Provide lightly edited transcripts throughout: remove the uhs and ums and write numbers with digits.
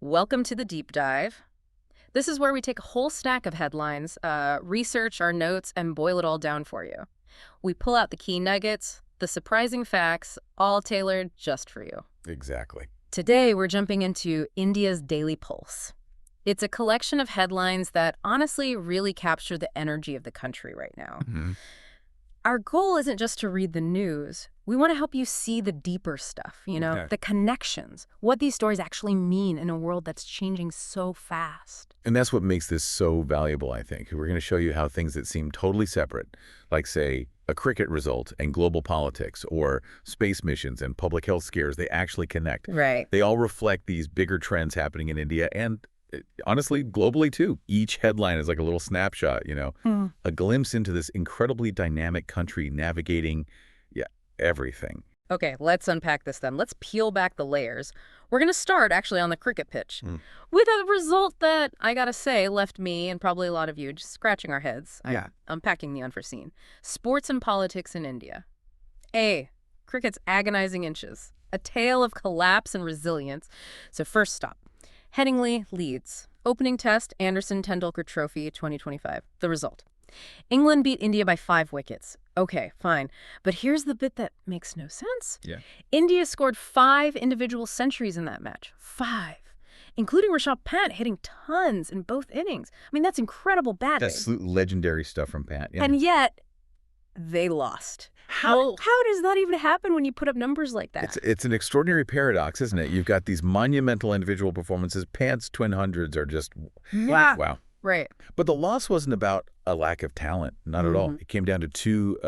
Welcome to the deep dive. This is where we take a whole stack of headlines, research our notes, and boil it all down for you. We pull out the key nuggets, the surprising facts, all tailored just for you. Exactly. Today, we're jumping into India's Daily Pulse. It's a collection of headlines that honestly really capture the energy of the country right now. Our goal isn't just to read the news. We want to help you see the deeper stuff, Okay. the connections, what these stories actually mean in a world that's changing so fast. And that's what makes this so valuable, I think. We're going to show you how things that seem totally separate, like, say, a cricket result and global politics, or space missions and public health scares, they actually connect. Right. They all reflect these bigger trends happening in India and, honestly, globally, too. Each headline is like a little snapshot, a glimpse into this incredibly dynamic country navigating, everything. Okay, let's unpack this then. Let's peel back the layers. We're going to start actually on the cricket pitch with a result that, I gotta say, left me and probably a lot of you just scratching our heads. Yeah. Unpacking the unforeseen. Sports and politics in India. A. Cricket's agonizing inches. A tale of collapse and resilience. So first stop. Headingley leads. Opening test, Anderson Tendulkar Trophy 2025. The result. England beat India by 5 wickets. Okay, fine. But here's the bit that makes no sense. Yeah. India scored 5 individual centuries in that match. 5. Including Rishabh Pant hitting tons in both innings. I mean, that's incredible batting. That's legendary stuff from Pat. Yeah. And yet, they lost. How does that even happen when you put up numbers like that? It's an extraordinary paradox, isn't it? You've got these monumental individual performances. Pant's twin hundreds are just wow. Right. But the loss wasn't about a lack of talent, not at all. It came down to 2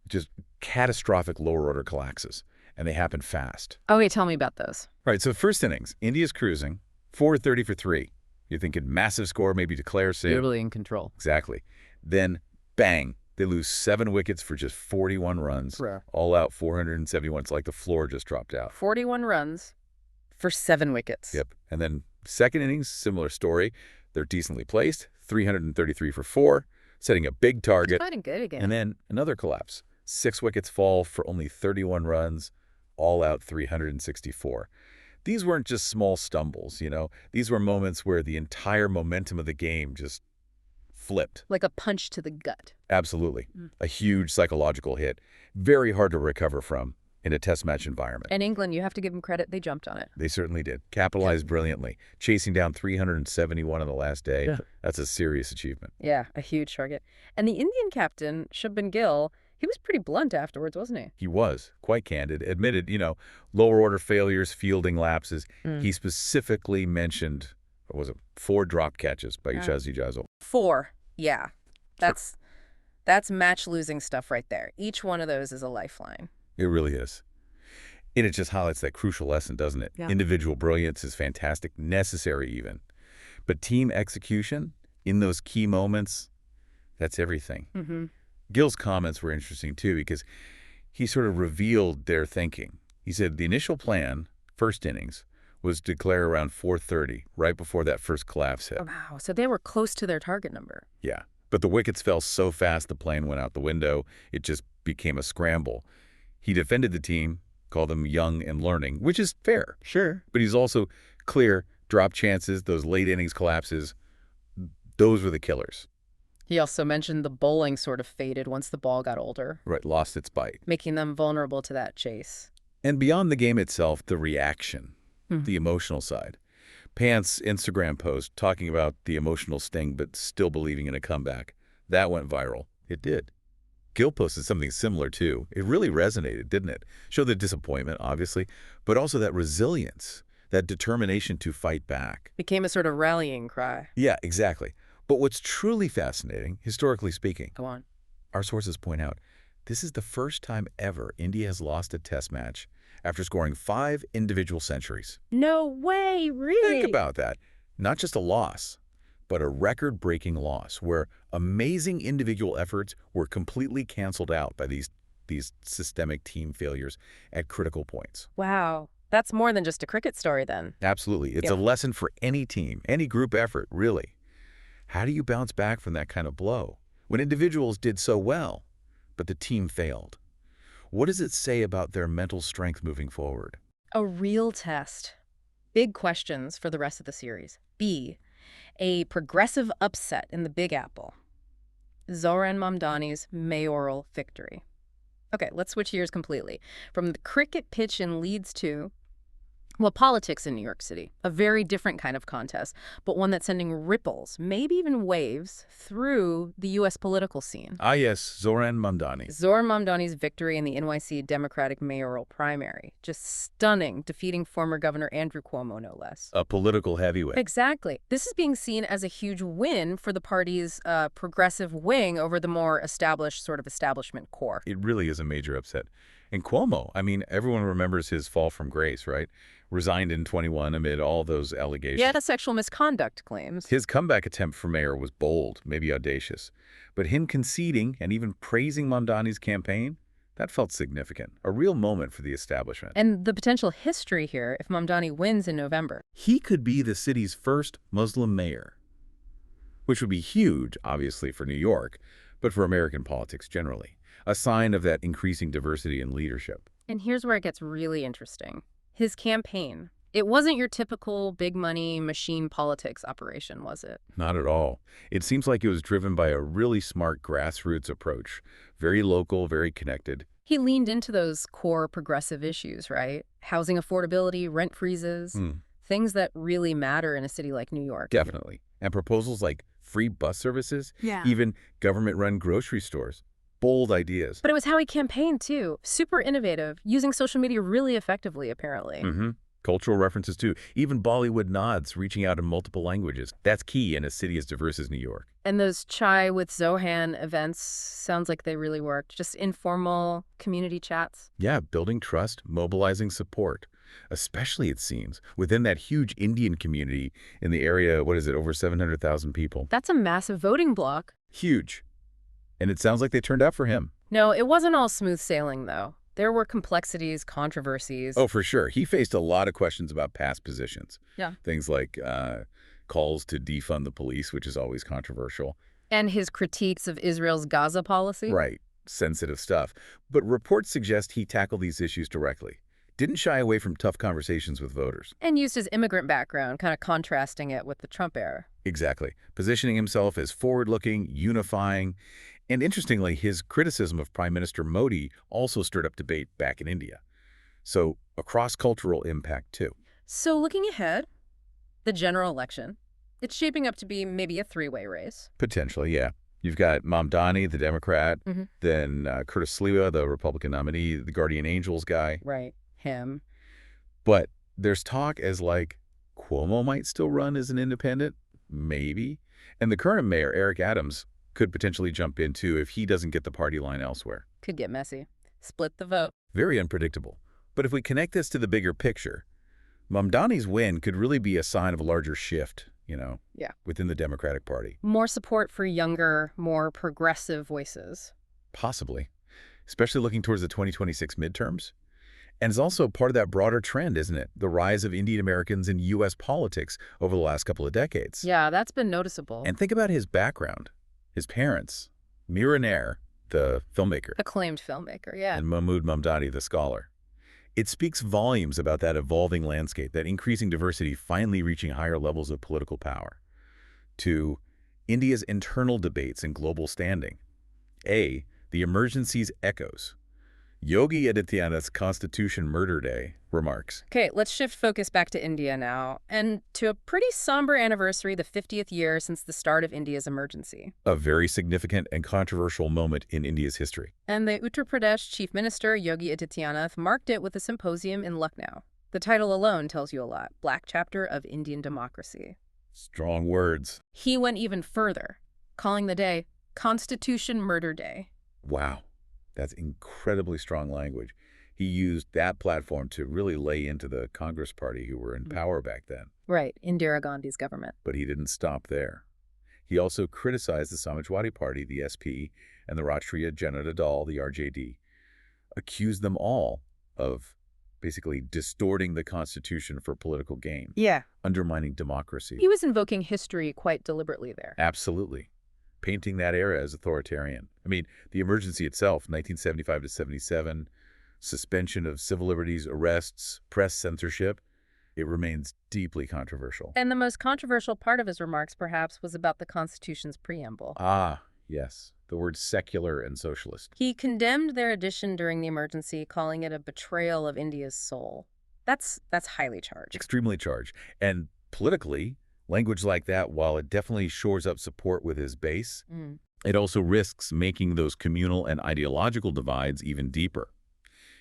just catastrophic lower order collapses, and they happened fast. Okay, tell me about those. Right, so first innings, India's cruising, 430 for 3. You're thinking massive score, maybe declare save. Totally in control. Exactly. Then, bang, they lose 7 wickets for just 41 runs. Rare. All out 471. It's like the floor just dropped out. 41 runs for 7 wickets. Yep. And then second innings, similar story. They're decently placed, 333 for 4, setting a big target. Fighting good again. And then another collapse. 6 wickets fall for only 31 runs, all out 364. These weren't just small stumbles. These were moments where the entire momentum of the game just flipped. Like a punch to the gut. Absolutely. A huge psychological hit. Very hard to recover from in a test match environment. And England, you have to give them credit, they jumped on it. They certainly did. Capitalized brilliantly. Chasing down 371 on the last day. Yeah. That's a serious achievement. Yeah, a huge target. And the Indian captain, Shubman Gill, he was pretty blunt afterwards, wasn't he? He was quite candid, admitted, lower order failures, fielding lapses. He specifically mentioned, what was it, 4 drop catches by Yashasvi Jaiswal. 4, yeah. That's match-losing stuff right there. Each one of those is a lifeline. It really is. And it just highlights that crucial lesson, doesn't it? Yeah. Individual brilliance is fantastic, necessary even. But team execution in those key moments, that's everything. Gill's comments were interesting, too, because he sort of revealed their thinking. He said the initial plan, first innings, was to declare around 4:30, right before that first collapse hit. Wow, so they were close to their target number. Yeah, but the wickets fell so fast the plan went out the window, it just became a scramble. He defended the team, called them young and learning, which is fair. Sure. But he's also clear, drop chances, those late innings collapses, those were the killers. He also mentioned the bowling sort of faded once the ball got older, Right, lost its bite. making them vulnerable to that chase. And beyond the game itself, the reaction, the emotional side. Pant's Instagram post talking about the emotional sting but still believing in a comeback, that went viral. It did. Gill posted something similar, too. It really resonated, didn't it? Showed the disappointment, obviously, but also that resilience, that determination to fight back. Became a sort of rallying cry. Yeah, exactly. But what's truly fascinating, historically speaking, Go on. our sources point out, this is the first time ever India has lost a test match after scoring 5 individual centuries. No way, really? Think about that. Not just a loss, but a record-breaking loss where amazing individual efforts were completely canceled out by these systemic team failures at critical points. Wow. That's more than just a cricket story then. Absolutely. It's a lesson for any team, any group effort, really. How do you bounce back from that kind of blow when individuals did so well, but the team failed? What does it say about their mental strength moving forward? A real test. Big questions for the rest of the series. B, a progressive upset in the Big Apple. Zoran Mamdani's mayoral victory. Okay, let's switch gears completely. From the cricket pitch in Leeds to, well, politics in New York City. A very different kind of contest, but one that's sending ripples, maybe even waves, through the U.S. political scene. Ah, yes, Zoran Mamdani. Zoran Mamdani's victory in the NYC Democratic mayoral primary. Just stunning, defeating former Governor Andrew Cuomo, no less. A political heavyweight. Exactly. This is being seen as a huge win for the party's progressive wing over the more established sort of establishment core. It really is a major upset. And Cuomo, I mean, everyone remembers his fall from grace, right? Resigned in 21 amid all those allegations. Yeah, the sexual misconduct claims. His comeback attempt for mayor was bold, maybe audacious. But him conceding and even praising Mamdani's campaign, that felt significant. A real moment for the establishment. And the potential history here if Mamdani wins in November. He could be the city's first Muslim mayor, which would be huge, obviously, for New York, but for American politics generally. A sign of that increasing diversity in leadership. And here's where it gets really interesting. His campaign. It wasn't your typical big money machine politics operation, was it? Not at all. It seems like it was driven by a really smart grassroots approach. Very local, very connected. He leaned into those core progressive issues, right? Housing affordability, rent freezes, things that really matter in a city like New York. Definitely. And proposals like free bus services, Yeah. even government-run grocery stores. Bold ideas. But it was how he campaigned, too. Super innovative, using social media really effectively, apparently. Cultural references, too. Even Bollywood nods, reaching out in multiple languages. That's key in a city as diverse as New York. And those Chai with Zohan events sounds like they really worked. Just informal community chats. Yeah, building trust, mobilizing support. Especially, it seems, within that huge Indian community in the area, what is it, over 700,000 people? That's a massive voting bloc. Huge. And it sounds like they turned out for him. No, it wasn't all smooth sailing, though. There were complexities, controversies. Oh, for sure. He faced a lot of questions about past positions. Yeah. Things like calls to defund the police, which is always controversial. And his critiques of Israel's Gaza policy. Right. Sensitive stuff. But reports suggest he tackled these issues directly. Didn't shy away from tough conversations with voters. And used his immigrant background, kind of contrasting it with the Trump era. Exactly. Positioning himself as forward-looking, unifying. And interestingly, his criticism of Prime Minister Modi also stirred up debate back in India. So a cross-cultural impact, too. So looking ahead, the general election, it's shaping up to be maybe a three-way race. Potentially, yeah. You've got Mamdani, the Democrat, then Curtis Sliwa, the Republican nominee, the Guardian Angels guy. Right. Him. But there's talk as like Cuomo might still run as an independent, maybe. And the current mayor, Eric Adams, could potentially jump in too if he doesn't get the party line elsewhere. Could get messy. Split the vote. Very unpredictable. But if we connect this to the bigger picture, Mamdani's win could really be a sign of a larger shift, within the Democratic Party. More support for younger, more progressive voices. Possibly. Especially looking towards the 2026 midterms. And it's also part of that broader trend, isn't it? The rise of Indian Americans in U.S. politics over the last couple of decades. Yeah, that's been noticeable. And think about his background. His parents, Mira Nair, the filmmaker. Acclaimed filmmaker, yeah. And Mahmood Mamdani, the scholar. It speaks volumes about that evolving landscape, that increasing diversity finally reaching higher levels of political power. To India's internal debates and global standing. A, the emergency's echoes. Yogi Adityanath's Constitution Murder Day remarks. Okay, let's shift focus back to India now, and to a pretty somber anniversary, the 50th year since the start of India's emergency. A very significant and controversial moment in India's history. And the Uttar Pradesh Chief Minister, Yogi Adityanath, marked it with a symposium in Lucknow. The title alone tells you a lot. Black Chapter of Indian Democracy. Strong words. He went even further, calling the day Constitution Murder Day. Wow. That's incredibly strong language. He used that platform to really lay into the Congress Party who were in power back then. Right, Indira Gandhi's government. But he didn't stop there. He also criticized the Samajwadi Party, the SP, and the Rashtriya Janata Dal, the RJD, accused them all of basically distorting the Constitution for political gain. Yeah. Undermining democracy. He was invoking history quite deliberately there. Absolutely. Painting that era as authoritarian. I mean, the emergency itself, 1975 to 77, suspension of civil liberties, arrests, press censorship, it remains deeply controversial. And the most controversial part of his remarks, perhaps, was about the Constitution's preamble. Ah, yes, the words secular and socialist. He condemned their addition during the emergency, calling it a betrayal of India's soul. That's highly charged. Extremely charged. And politically, language like that, while it definitely shores up support with his base, it also risks making those communal and ideological divides even deeper.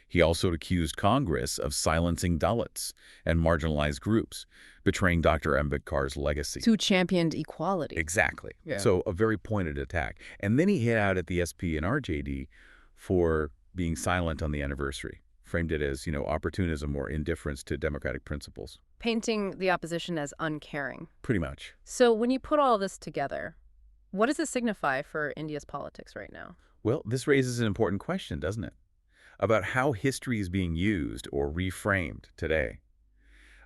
He also accused Congress of silencing Dalits and marginalized groups, betraying Dr. Ambedkar's legacy. Who championed equality. Exactly. Yeah. So a very pointed attack. And then he hit out at the SP and RJD for being silent on the anniversary, framed it as, opportunism or indifference to democratic principles. Painting the opposition as uncaring. Pretty much. So when you put all this together, what does it signify for India's politics right now? Well, this raises an important question, doesn't it? About how history is being used or reframed today.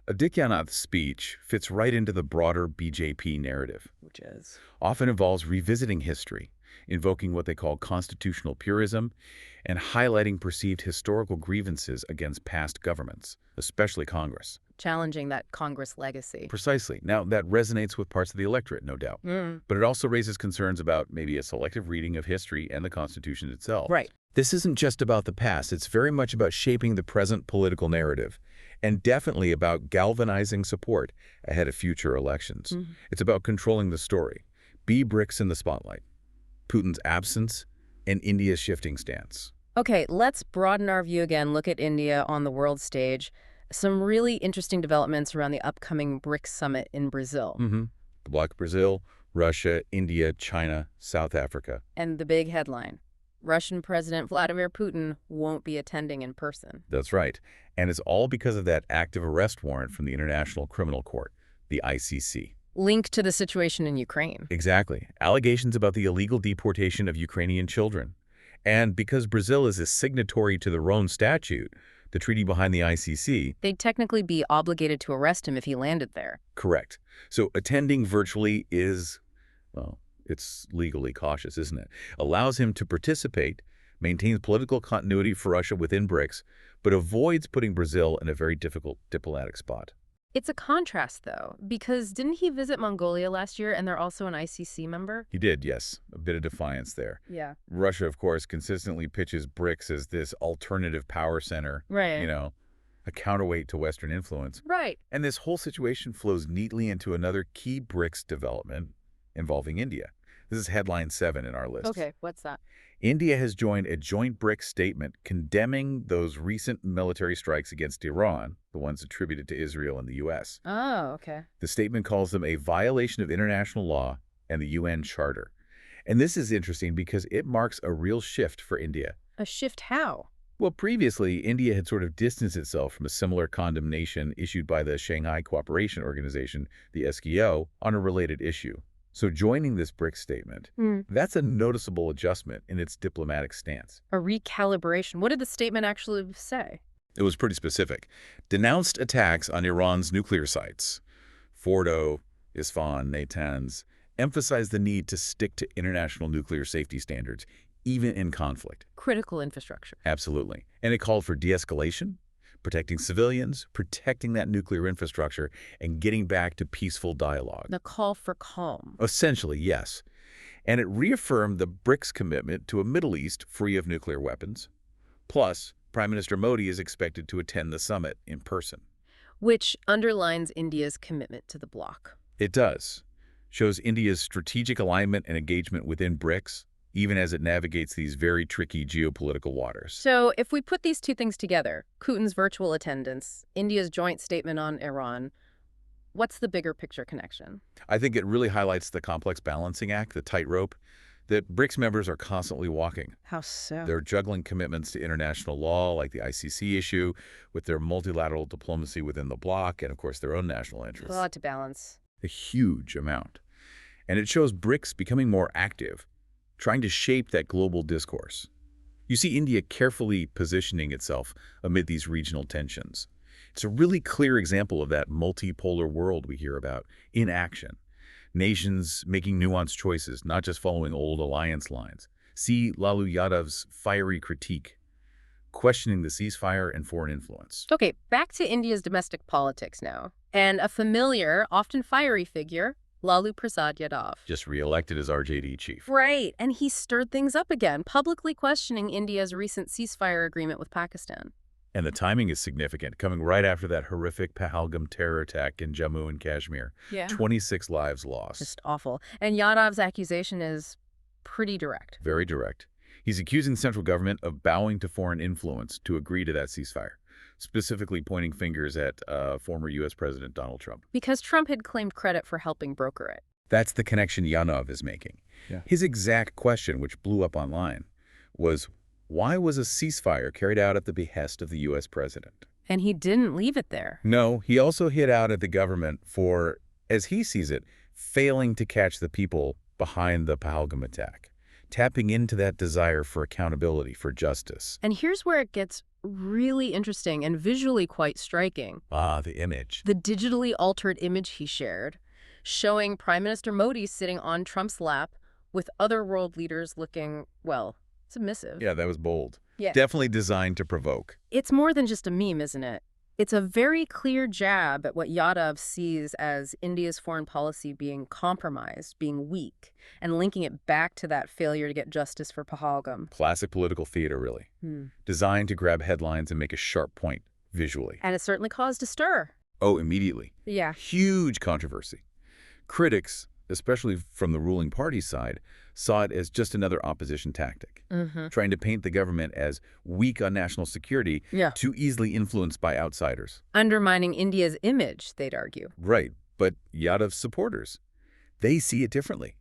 Adityanath's speech fits right into the broader BJP narrative, Which is? often involves revisiting history, invoking what they call constitutional purism, and highlighting perceived historical grievances against past governments, especially Congress. Challenging that Congress legacy. Precisely. Now, that resonates with parts of the electorate, no doubt. But it also raises concerns about maybe a selective reading of history and the Constitution itself. Right. This isn't just about the past. It's very much about shaping the present political narrative, and definitely about galvanizing support ahead of future elections. It's about controlling the story. Be BRICS in the spotlight, Putin's absence, and India's shifting stance. Okay, let's broaden our view again, look at India on the world stage. Some really interesting developments around the upcoming BRICS summit in Brazil. The bloc of Brazil, Russia, India, China, South Africa. And the big headline, Russian President Vladimir Putin won't be attending in person. That's right. And it's all because of that active arrest warrant from the International Criminal Court, the ICC. Linked to the situation in Ukraine. Exactly. Allegations about the illegal deportation of Ukrainian children. And because Brazil is a signatory to the Rome Statute, the treaty behind the ICC. They'd technically be obligated to arrest him if he landed there. Correct. So attending virtually is, well, it's legally cautious, isn't it? Allows him to participate, maintains political continuity for Russia within BRICS, but avoids putting Brazil in a very difficult diplomatic spot. It's a contrast, though, because didn't he visit Mongolia last year and they're also an ICC member? He did, yes. A bit of defiance there. Yeah. Russia, of course, consistently pitches BRICS as this alternative power center, Right. A counterweight to Western influence. Right. And this whole situation flows neatly into another key BRICS development involving India. This is headline 7 in our list. Okay, what's that? India has joined a joint BRICS statement condemning those recent military strikes against Iran, the ones attributed to Israel and the U.S. Oh, okay. The statement calls them a violation of international law and the UN Charter. And this is interesting because it marks a real shift for India. A shift how? Well, previously, India had sort of distanced itself from a similar condemnation issued by the Shanghai Cooperation Organization, the SKO, on a related issue. So joining this BRICS statement, that's a noticeable adjustment in its diplomatic stance. A recalibration. What did the statement actually say? It was pretty specific. Denounced attacks on Iran's nuclear sites, Fordo, Isfahan, Natanz, emphasized the need to stick to international nuclear safety standards, even in conflict. Critical infrastructure. Absolutely. And it called for de-escalation, protecting civilians, protecting that nuclear infrastructure, and getting back to peaceful dialogue. The call for calm. Essentially, yes. And it reaffirmed the BRICS commitment to a Middle East free of nuclear weapons. Plus, Prime Minister Modi is expected to attend the summit in person. Which underlines India's commitment to the bloc. It does. Shows India's strategic alignment and engagement within BRICS, even as it navigates these very tricky geopolitical waters. So if we put these two things together, Putin's virtual attendance, India's joint statement on Iran, what's the bigger picture connection? I think it really highlights the complex balancing act, the tightrope, that BRICS members are constantly walking. How so? They're juggling commitments to international law, like the ICC issue, with their multilateral diplomacy within the bloc, and of course their own national interests. A lot to balance. A huge amount. And it shows BRICS becoming more active, trying to shape that global discourse. You see India carefully positioning itself amid these regional tensions. It's a really clear example of that multipolar world we hear about in action. Nations making nuanced choices, not just following old alliance lines. See Lalu Yadav's fiery critique. questioning the ceasefire and foreign influence. Okay, back to India's domestic politics now. And a familiar, often fiery figure, Lalu Prasad Yadav. Just re-elected as RJD chief. Right, and he stirred things up again, publicly questioning India's recent ceasefire agreement with Pakistan. And the timing is significant, coming right after that horrific Pahalgam terror attack in Jammu and Kashmir. Yeah. 26 lives lost. Just awful. And Yadav's accusation is pretty direct. Very direct. He's accusing the central government of bowing to foreign influence to agree to that ceasefire, specifically pointing fingers at former U.S. President Donald Trump. Because Trump had claimed credit for helping broker it. That's the connection Yadav is making. Yeah. His exact question, which blew up online, was, why was a ceasefire carried out at the behest of the U.S. president? And he didn't leave it there. No, he also hit out at the government for, as he sees it, failing to catch the people behind the Pahalgam attack, tapping into that desire for accountability, for justice. And here's where it gets really interesting and visually quite striking. Ah, the image. The digitally altered image he shared, showing Prime Minister Modi sitting on Trump's lap with other world leaders looking, well, submissive. Yeah, that was bold. Yeah. Definitely designed to provoke. It's more than just a meme, isn't it? It's a very clear jab at what Yadav sees as India's foreign policy being compromised, being weak, and linking it back to that failure to get justice for Pahalgam. Classic political theater, really. Designed to grab headlines and make a sharp point visually. And it certainly caused a stir. Oh, immediately. Yeah. Huge controversy. Critics, especially from the ruling party side, saw it as just another opposition tactic, trying to paint the government as weak on national security, too easily influenced by outsiders. Undermining India's image, they'd argue. Right, but Yadav's supporters, they see it differently.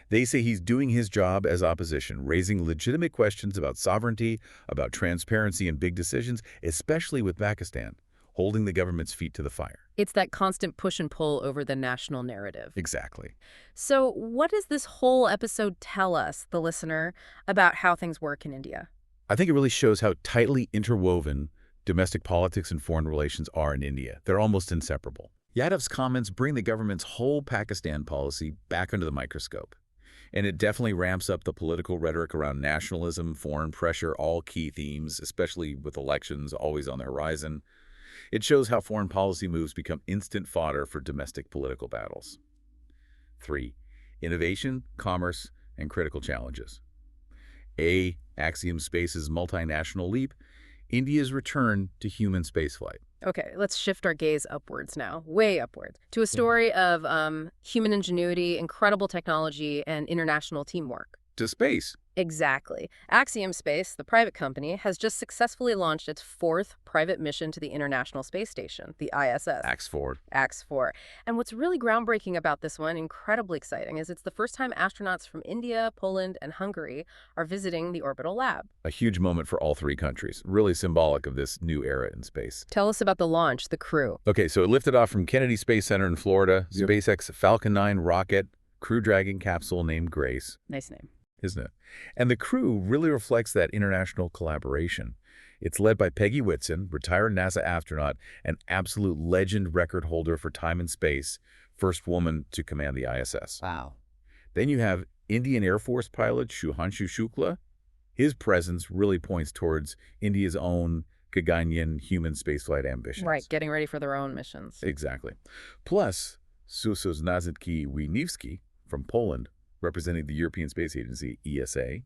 They say he's doing his job as opposition, raising legitimate questions about sovereignty, about transparency in big decisions, especially with Pakistan, holding the government's feet to the fire. It's that constant push and pull over the national narrative. Exactly. So what does this whole episode tell us, the listener, about how things work in India? I think it really shows how tightly interwoven domestic politics and foreign relations are in India. They're almost inseparable. Yadav's comments bring the government's whole Pakistan policy back under the microscope. And it definitely ramps up the political rhetoric around nationalism, foreign pressure, all key themes, especially with elections always on the horizon. It shows how foreign policy moves become instant fodder for domestic political battles. 3. Innovation, commerce, and critical challenges. A. Axiom Space's multinational leap, India's return to human spaceflight. Okay, let's shift our gaze upwards now, way upwards, to a story of human ingenuity, incredible technology, and international teamwork. To space. Exactly. Axiom Space, the private company, has just successfully launched its 4th private mission to the International Space Station, the ISS. AX-4. AX-4. And what's really groundbreaking about this one, incredibly exciting, is it's the first time astronauts from India, Poland, and Hungary are visiting the orbital lab. A huge moment for all 3 countries, really symbolic of this new era in space. Tell us about the launch, the crew. Okay, so it lifted off from Kennedy Space Center in Florida, SpaceX Falcon 9 rocket, crew-dragging capsule named Grace. Nice name. Isn't it? And the crew really reflects that international collaboration. It's led by Peggy Whitson, retired NASA astronaut, an absolute legend record holder for time and space, first woman to command the ISS. Wow. Then you have Indian Air Force pilot Shubhanshu Shukla. His presence really points towards India's own Gaganyaan human spaceflight ambitions. Right, getting ready for their own missions. Exactly. Plus, Sosnotzki Wisniewski from Poland, representing the European Space Agency, ESA,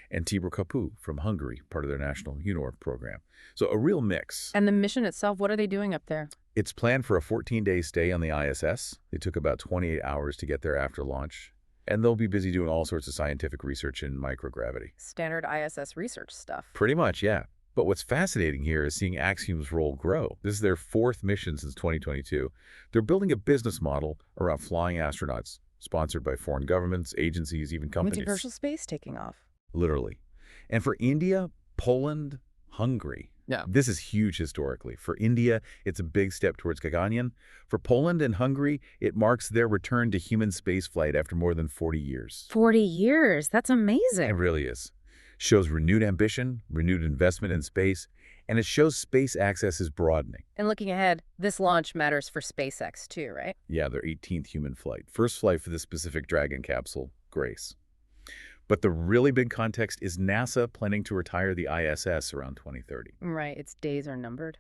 and Tibor Kapu from Hungary, part of their national HUNOR program. So a real mix. And the mission itself, what are they doing up there? It's planned for a 14-day stay on the ISS. They took about 28 hours to get there after launch. And they'll be busy doing all sorts of scientific research in microgravity. Standard ISS research stuff. Pretty much, yeah. But what's fascinating here is seeing Axiom's role grow. This is their 4th mission since 2022. They're building a business model around flying astronauts, sponsored by foreign governments, agencies, even companies. Multiversal space taking off. Literally. And for India, Poland, Hungary, this is huge historically. For India, it's a big step towards Gaganyaan. For Poland and Hungary, it marks their return to human spaceflight after more than 40 years. 40 years? That's amazing. It really is. Shows renewed ambition, renewed investment in space, and it shows space access is broadening. And looking ahead, this launch matters for SpaceX too, right? Yeah, their 18th human flight. First flight for the specific Dragon capsule, Grace. But the really big context is NASA planning to retire the ISS around 2030. Right, its days are numbered.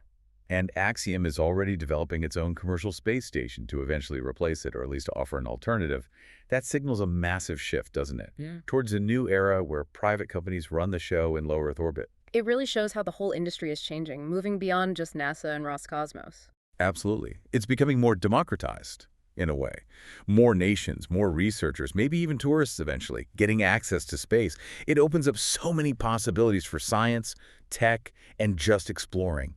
And Axiom is already developing its own commercial space station to eventually replace it, or at least offer an alternative. That signals a massive shift, doesn't it? Yeah. Towards a new era where private companies run the show in low Earth orbit. It really shows how the whole industry is changing, moving beyond just NASA and Roscosmos. Absolutely. It's becoming more democratized, in a way. More nations, more researchers, maybe even tourists eventually, getting access to space. It opens up so many possibilities for science, tech, and just exploring.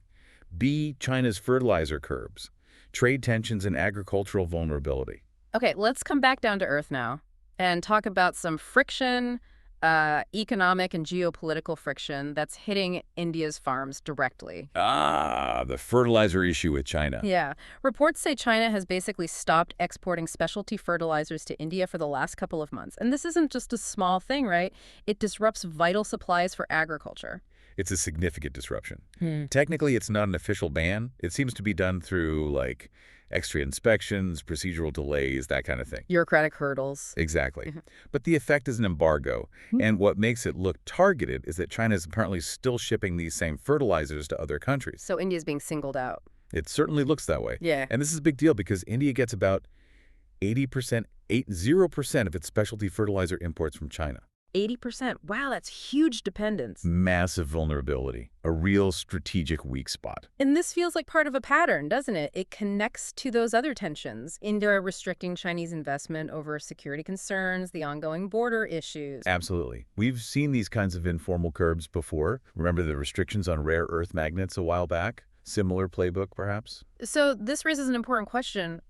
B, China's fertilizer curbs, trade tensions, and agricultural vulnerability. Okay, let's come back down to earth now and talk about some friction, economic and geopolitical friction that's hitting India's farms directly. Ah, the fertilizer issue with China. Yeah. Reports say China has basically stopped exporting specialty fertilizers to India for the last couple of months. And this isn't just a small thing, right? It disrupts vital supplies for agriculture. It's a significant disruption. Technically, it's not an official ban. It seems to be done through, like, extra inspections, procedural delays, that kind of thing. Bureaucratic hurdles. Exactly. But the effect is an embargo. And what makes it look targeted is that China is apparently still shipping these same fertilizers to other countries. So India's being singled out. It certainly looks that way. Yeah. And this is a big deal because India gets about 80% of its specialty fertilizer imports from China. 80%. Wow, that's huge dependence. Massive vulnerability, a real strategic weak spot. And this feels like part of a pattern, doesn't it? It connects to those other tensions. India restricting Chinese investment over security concerns, the ongoing border issues. Absolutely. We've seen these kinds of informal curbs before. Remember the restrictions on rare earth magnets a while back? Similar playbook, perhaps? So this raises an important question.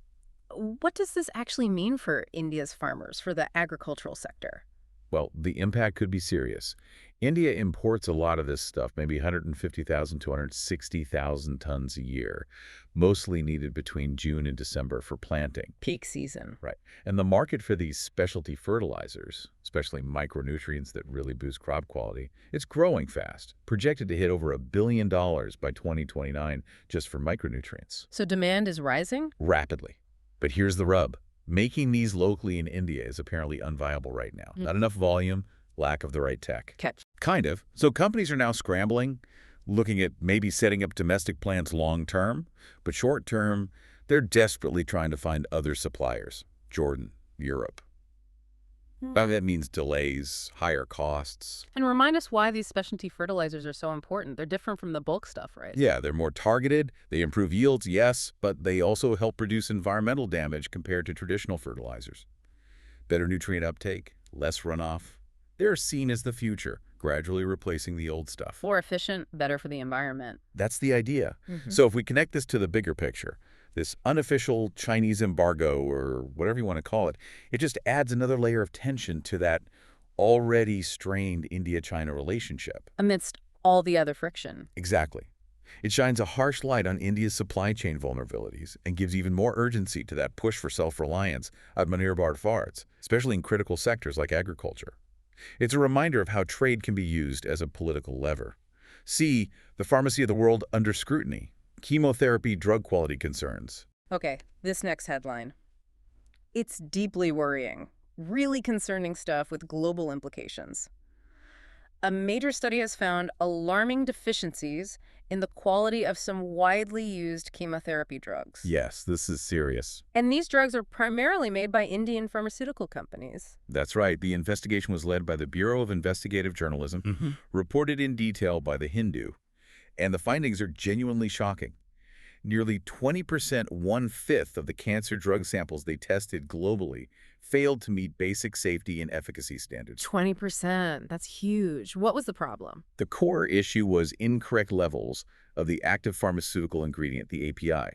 What does this actually mean for India's farmers, for the agricultural sector? Well, the impact could be serious. India imports a lot of this stuff, maybe 150,000 to 160,000 tons a year, mostly needed between June and December for planting. Peak season. Right. And the market for these specialty fertilizers, especially micronutrients that really boost crop quality, it's growing fast, projected to hit over $1 billion by 2029 just for micronutrients. So demand is rising? Rapidly. But here's the rub. Making these locally in India is apparently unviable right now. Not enough volume, lack of the right tech. Catch. Kind of. So companies are now scrambling, looking at maybe setting up domestic plants long-term, but short-term, they're desperately trying to find other suppliers. Jordan, Europe. That means delays, higher costs. And remind us why these specialty fertilizers are so important. They're different from the bulk stuff, right? Yeah, they're more targeted, they improve yields, yes, but they also help reduce environmental damage compared to traditional fertilizers. Better nutrient uptake, less runoff. They're seen as the future, gradually replacing the old stuff. More efficient, better for the environment. That's the idea. So if we connect this to the bigger picture, this unofficial Chinese embargo, or whatever you want to call it, it just adds another layer of tension to that already strained India-China relationship. Amidst all the other friction. Exactly. It shines a harsh light on India's supply chain vulnerabilities and gives even more urgency to that push for self-reliance Atmanirbhar Bharat, especially in critical sectors like agriculture. It's a reminder of how trade can be used as a political lever. See, the pharmacy of the world under scrutiny. Chemotherapy drug quality concerns. Okay, this next headline. It's deeply worrying. Really concerning stuff with global implications. A major study has found alarming deficiencies in the quality of some widely used chemotherapy drugs. Yes, this is serious. And these drugs are primarily made by Indian pharmaceutical companies. That's right. The investigation was led by the Bureau of Investigative Journalism, reported in detail by The Hindu, and the findings are genuinely shocking. Nearly 20%, one-fifth of the cancer drug samples they tested globally failed to meet basic safety and efficacy standards. 20%. That's huge. What was the problem? The core issue was incorrect levels of the active pharmaceutical ingredient, the API.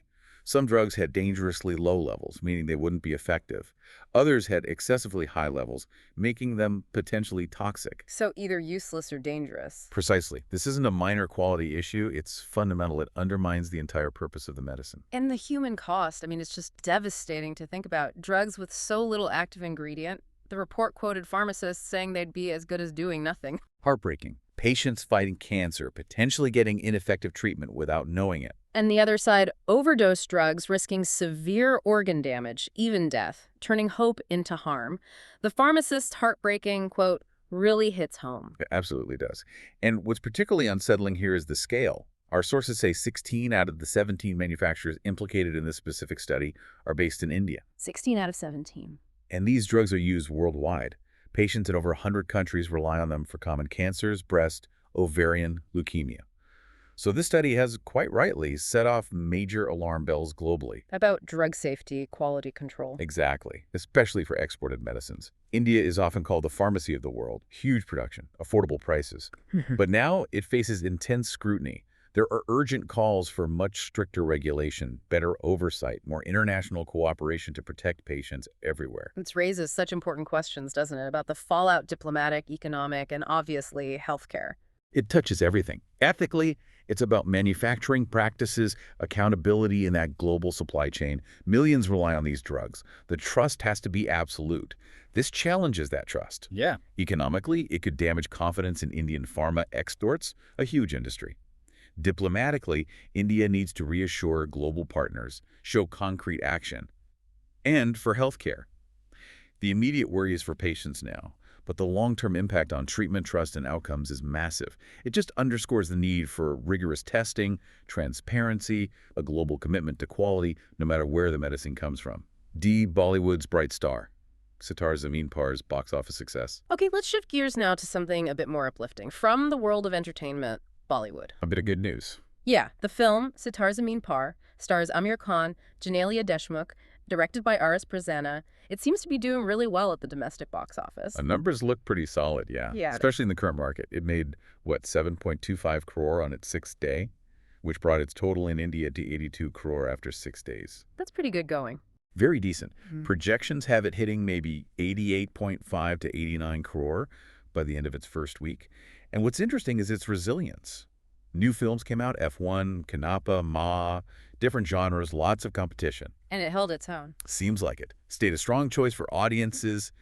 Some drugs had dangerously low levels, meaning they wouldn't be effective. Others had excessively high levels, making them potentially toxic. So either useless or dangerous. Precisely. This isn't a minor quality issue. It's fundamental. It undermines the entire purpose of the medicine. And the human cost, I mean, it's just devastating to think about. Drugs with so little active ingredient. The report quoted pharmacists saying they'd be as good as doing nothing. Heartbreaking. Patients fighting cancer, potentially getting ineffective treatment without knowing it. And the other side, overdose drugs risking severe organ damage, even death, turning hope into harm. The pharmacist's heartbreaking, quote, Really hits home. It absolutely does. And what's particularly unsettling here is the scale. Our sources say 16 out of the 17 manufacturers implicated in this specific study are based in India. 16 out of 17. And these drugs are used worldwide. Patients in over 100 countries rely on them for common cancers, breast, ovarian, leukemia. So this study has quite rightly set off major alarm bells globally. About drug safety, quality control. Exactly, especially for exported medicines. India is often called the pharmacy of the world. Huge production, affordable prices. But now it faces intense scrutiny. There are urgent calls for much stricter regulation, better oversight, more international cooperation to protect patients everywhere. It raises such important questions, doesn't it, about the fallout, diplomatic, economic, and obviously healthcare. It touches everything. Ethically, it's about manufacturing practices, accountability in that global supply chain. Millions rely on these drugs. The trust has to be absolute. This challenges that trust. Yeah. Economically, it could damage confidence in Indian pharma exports, a huge industry. Diplomatically, India needs to reassure global partners, show concrete action. And for healthcare, the immediate worry is for patients now, but the long-term impact on treatment, trust, and outcomes is massive. It just underscores the need for rigorous testing, transparency, a global commitment to quality, no matter where the medicine comes from. D. Bollywood's bright star. Sitar Zameen Par's box office success. Okay, let's shift gears now to something a bit more uplifting. From the world of entertainment, Bollywood. A bit of good news. Yeah, the film Sitar Zameen Par stars Amir Khan, Janelia Deshmukh, directed by R.S. Prasanna. It seems to be doing really well at the domestic box office. The numbers look pretty solid, yeah. Yeah. Especially in the current market. It made, what, 7.25 crore on its sixth day, which brought its total in India to 82 crore after 6 days. That's pretty good going. Very decent. Projections have it hitting maybe 88.5 to 89 crore by the end of its first week. And what's interesting is its resilience. New films came out, F1, Kanapa, Ma, different genres, lots of competition. And it held its own. Seems like it. Stayed a strong choice for audiences,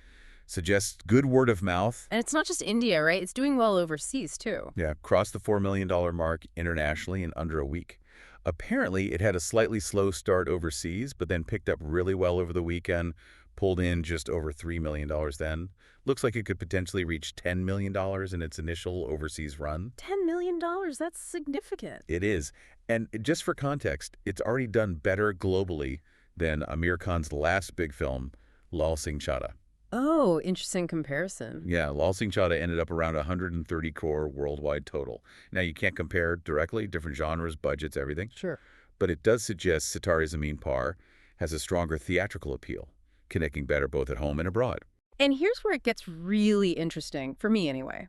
suggests good word of mouth. And it's not just India, right? It's doing well overseas, too. Yeah, crossed the $4 million mark internationally in under a week. Apparently, it had a slightly slow start overseas, but then picked up really well over the weekend, pulled in just over $3 million then. Looks like it could potentially reach $10 million in its initial overseas run. $10 million? That's significant. It is. And just for context, it's already done better globally than Amir Khan's last big film, Lal Singh Chadha. Oh, interesting comparison. Yeah, Lal Singh Chadha ended up around 130 crore worldwide total. Now, you can't compare directly, different genres, budgets, everything. Sure. But it does suggest Sitar Zameen Par has a stronger theatrical appeal, connecting better both at home and abroad. And here's where it gets really interesting, for me anyway.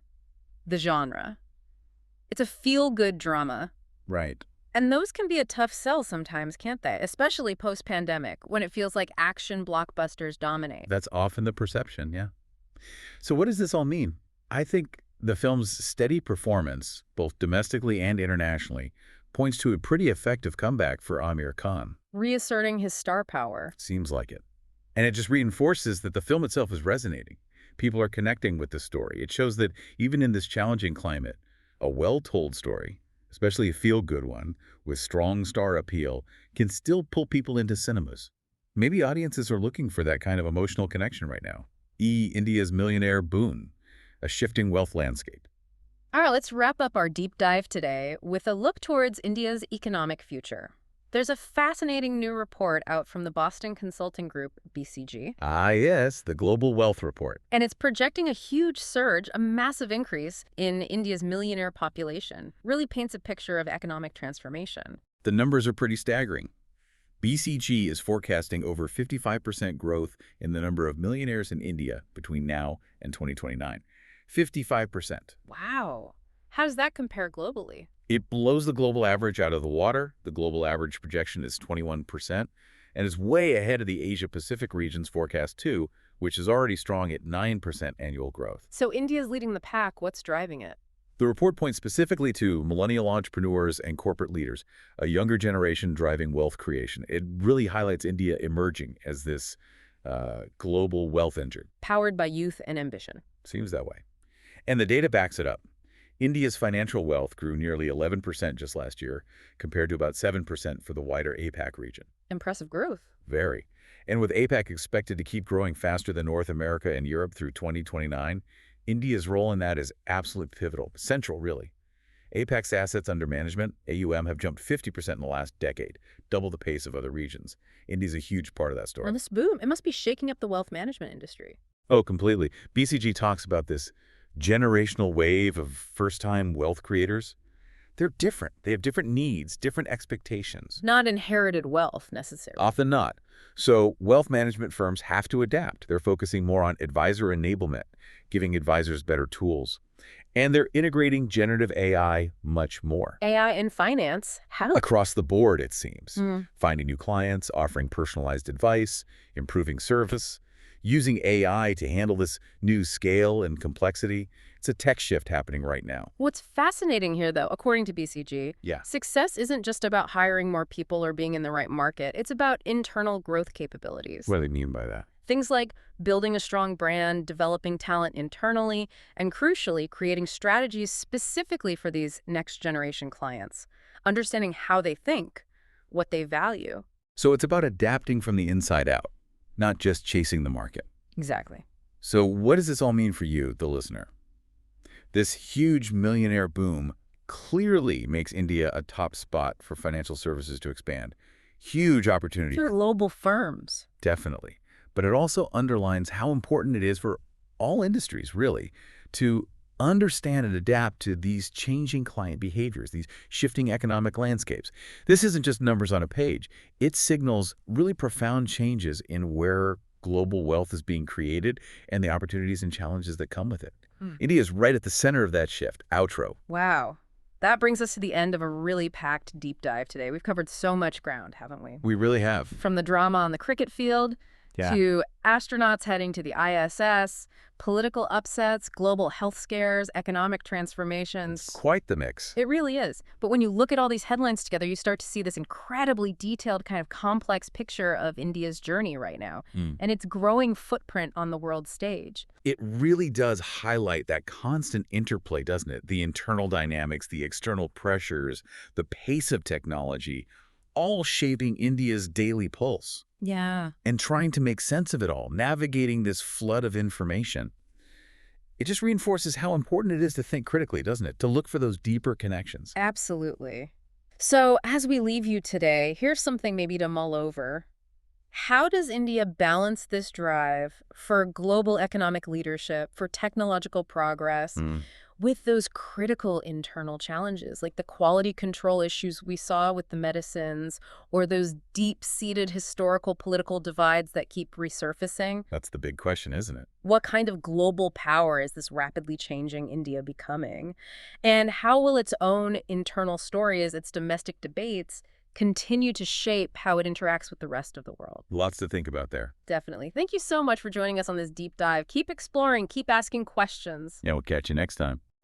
The genre. It's a feel-good drama. Right. And those can be a tough sell sometimes, can't they? Especially post-pandemic, when it feels like action blockbusters dominate. That's often the perception, yeah. So what does this all mean? I think the film's steady performance, both domestically and internationally, points to a pretty effective comeback for Amir Khan. Reasserting his star power. Seems like it. And it just reinforces that the film itself is resonating. People are connecting with the story. It shows that even in this challenging climate, a well-told story, especially a feel-good one, with strong star appeal, can still pull people into cinemas. Maybe audiences are looking for that kind of emotional connection right now. India's millionaire boon, a shifting wealth landscape. All right, let's wrap up our deep dive today with a look towards India's economic future. There's a fascinating new report out from the Boston consulting group, BCG. Ah, yes, the Global Wealth Report. And it's projecting a huge surge, a massive increase in India's millionaire population. Really paints a picture of economic transformation. The numbers are pretty staggering. BCG is forecasting over 55% growth in the number of millionaires in India between now and 2029. 55%. Wow. How does that compare globally? It blows the global average out of the water. The global average projection is 21%, and is way ahead of the Asia-Pacific region's forecast too, which is already strong at 9% annual growth. So India's leading the pack. What's driving it? The report points specifically to millennial entrepreneurs and corporate leaders, a younger generation driving wealth creation. It really highlights India emerging as this global wealth engine. Powered by youth and ambition. Seems that way. And the data backs it up. India's financial wealth grew nearly 11% just last year, compared to about 7% for the wider APAC region. Impressive growth. Very. And with APAC expected to keep growing faster than North America and Europe through 2029, India's role in that is absolutely pivotal, central, really. APEC's assets under management, AUM, have jumped 50% in the last decade, double the pace of other regions. India's a huge part of that Well, story. this boom, it must be shaking up the wealth management industry. Oh, completely. BCG talks about this generational wave of first-time wealth creators. They're different. They have different needs, different expectations. Not inherited wealth, necessarily. Often not. So wealth management firms have to adapt. They're focusing more on advisor enablement, giving advisors better tools. And they're integrating generative AI much more. AI in finance, how? Across the board, it seems. Mm. Finding new clients, offering personalized advice, improving service, using AI to handle this new scale and complexity. It's a tech shift happening right now. What's fascinating here, though, according to BCG, Yeah. success isn't just about hiring more people or being in the right market. It's about internal growth capabilities. What do they mean by that? Things like building a strong brand, developing talent internally, and crucially, creating strategies specifically for these next-generation clients, understanding how they think, what they value. So it's about adapting from the inside out, not just chasing the market. Exactly. So what does this all mean for you, the listener? This huge millionaire boom clearly makes India a top spot for financial services to expand. Huge opportunity, They're global firms. definitely. But it also underlines how important it is for all industries, really, to understand and adapt to these changing client behaviors, these shifting economic landscapes. This isn't just numbers on a page. It signals really profound changes in where global wealth is being created and the opportunities and challenges that come with it. India is right at the center of that shift. Outro. Wow. That brings us to the end of a really packed deep dive today. We've covered so much ground, haven't we? We really have. From the drama on the cricket field to astronauts heading to the ISS, political upsets, global health scares, economic transformations. Quite the mix. It really is. But when you look at all these headlines together, you start to see this incredibly detailed kind of complex picture of India's journey right now and its growing footprint on the world stage. It really does highlight that constant interplay, doesn't it? The internal dynamics, the external pressures, the pace of technology, all shaping India's daily pulse. Yeah. And trying to make sense of it all, navigating this flood of information. It just reinforces how important it is to think critically, doesn't it? To look for those deeper connections. Absolutely. So as we leave you today, here's something maybe to mull over. How does India balance this drive for global economic leadership, for technological progress, with those critical internal challenges, like the quality control issues we saw with the medicines, or those deep-seated historical political divides that keep resurfacing? That's the big question, isn't it? What kind of global power is this rapidly changing India becoming? And how will its own internal stories, its domestic debates, continue to shape how it interacts with the rest of the world? Lots to think about there. Definitely. Thank you so much for joining us on this deep dive. Keep exploring, keep asking questions. Yeah, we'll catch you next time.